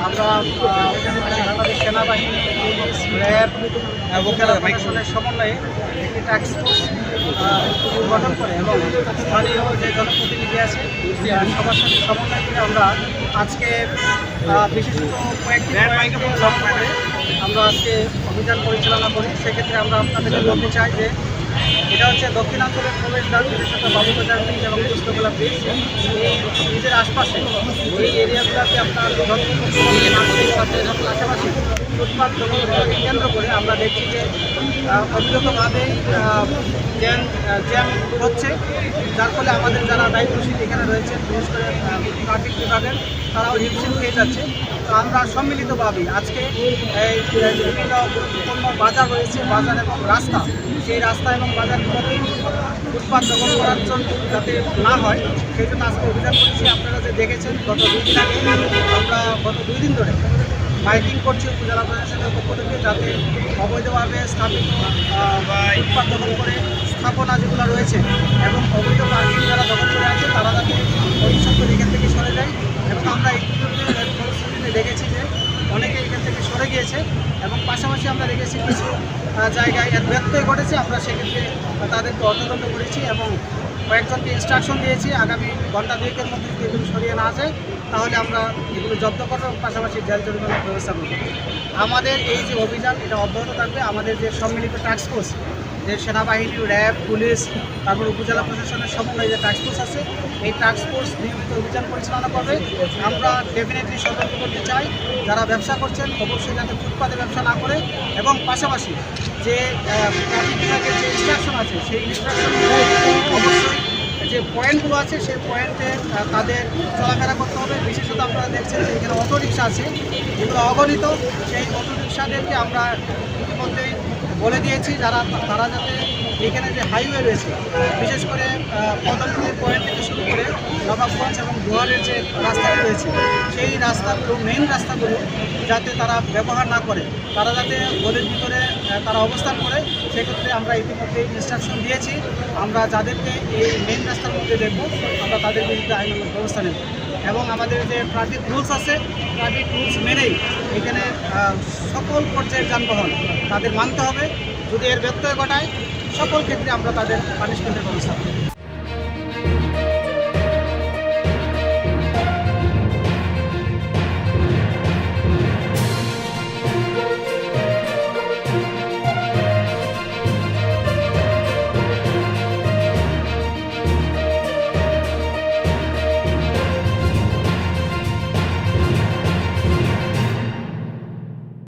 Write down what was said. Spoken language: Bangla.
আমরা বাংলাদেশ সেনাবাহিনী, পুলিশ, র্যাব প্রশাসনের সমন্বয়ে একটি টাস্ক ফোর্স গঠন করে এবং স্থানীয় যে জনপ্রতিনিধি আছে সবার সাথে সমন্বয় করে আমরা আজকে বিশেষত কয়েকটি লক্ষ্য করে আমরা আজকে অভিযান পরিচালনা করি। সেক্ষেত্রে আমরা আপনাদেরকে বলতে চাই যে এটা হচ্ছে দক্ষিণাঞ্চলের প্রবেশদ্বার, বিশেষত বাবুবাজার ব্রিজ এবং পুস্তকলা ব্রিজ। এই ব্রিজের আশপাশে এই এরিয়াগুলোতে আপনার পাশাপাশি ফুটপাত দখলকে কেন্দ্র করে আমরা দেখছি যে অবিরতভাবেই জ্যাম হচ্ছে, যার ফলে আমাদের যারা দায়িত্বশীল এখানে রয়েছে, বিশেষ করে ট্রাফিক বিভাগের, তারাও হিমশিম খেয়ে যাচ্ছে। তো আমরা সম্মিলিতভাবেই আজকে এই বিভিন্ন গুরুত্বপূর্ণ বাজার রয়েছে, বাজার এবং রাস্তা, সেই রাস্তা এবং বাজারগুলোতে ফুটপাত দখল করার জন্য যাতে না হয় সেই জন্য আজকে অভিযান করছি। আপনারা যে দেখেছেন গত 2 দিন আগে আমরা গত 2 দিন ধরে মাইকিং করছি উপজেলা প্রশাসনের পক্ষ থেকে, যাতে অবৈধভাবে স্থাপিত ফুটপাত দখল করে স্থাপনা যেগুলো রয়েছে এবং অবৈধ পার্কিং যারা দখল করে আছে তারা যাতে অধিসংখ্যক এখান থেকে সরে যায়। এবং আমরা ইতিমধ্যে দেখেছি যে অনেকে এখান থেকে সরে গিয়েছে এবং পাশাপাশি আমরা দেখেছি কিছু জায়গায় এর ব্যত্যয় ঘটেছে। আমরা সেক্ষেত্রে তাদেরকে অর্থদণ্ড করেছি এবং কয়েকজনকে ইনস্ট্রাকশন দিয়েছি আগামী ঘন্টা 2-এর মধ্যে যদি এগুলো সরিয়ে না যায় তাহলে আমরা এগুলো জব্দ করবো, পাশাপাশি জেল জরিমানার ব্যবস্থা করব। আমাদের এই যে অভিযান এটা অব্যাহত থাকবে। আমাদের যে সম্মিলিত টাস্ক ফোর্স, যে সেনাবাহিনী, র্যাব, পুলিশ, তারপর উপজেলা প্রশাসনের সমন্বয়ে যে টাস্ক ফোর্স আছে, এই টাস্ক ফোর্স নিয়মিত অভিযান পরিচালনা করবে। আমরা ডেফিনেটলি সতর্ক করতে চাই যারা ব্যবসা করছেন অবশ্যই যাতে ফুটপাতে ব্যবসা না করে এবং পাশাপাশি যে ট্রাফিক বিভাগের যে ইনস্ট্রাকশন আছে সেই ইনস্ট্রাকশন অবশ্যই যে পয়েন্টগুলো আছে সেই পয়েন্টে তাদের চলাফেরা করতে হবে। বিশেষত আপনারা দেখছেন যে এখানে অটোরিকশা আছে যেগুলো অগণিত, সেই অটোরিকশাদেরকে আমরা ইতিমধ্যেই বলে দিয়েছি তারা যাতে এখানে যে হাইওয়ে রয়েছে, বিশেষ করে পদমপুর পয়েন্ট থেকে শুরু করে নবাবগঞ্জ এবং দুয়ারের যে রাস্তাটি রয়েছে সেই রাস্তাগুলো, মেইন রাস্তাগুলো যাতে তারা ব্যবহার না করে, তারা যাতে গলির ভিতরে তারা অবস্থান করে, সেক্ষেত্রে আমরা ইতিমধ্যে ইনস্ট্রাকশন দিয়েছি। আমরা যাদেরকে এই মেইন রাস্তার মধ্যে দেখবো আমরা তাদের বিরুদ্ধে আইনগত ব্যবস্থা নেব এবং আমাদের যে ট্রাফিক রুলস আছে ট্রাফিক রুলস মেনেই এখানে সকল পর্যায়ের যানবাহন তাদের মানতে হবে। যদি এর ব্যত্যয় ঘটায় সকল ক্ষেত্রে আমরা তাদের পানিশমেন্টের ব্যবস্থা করি।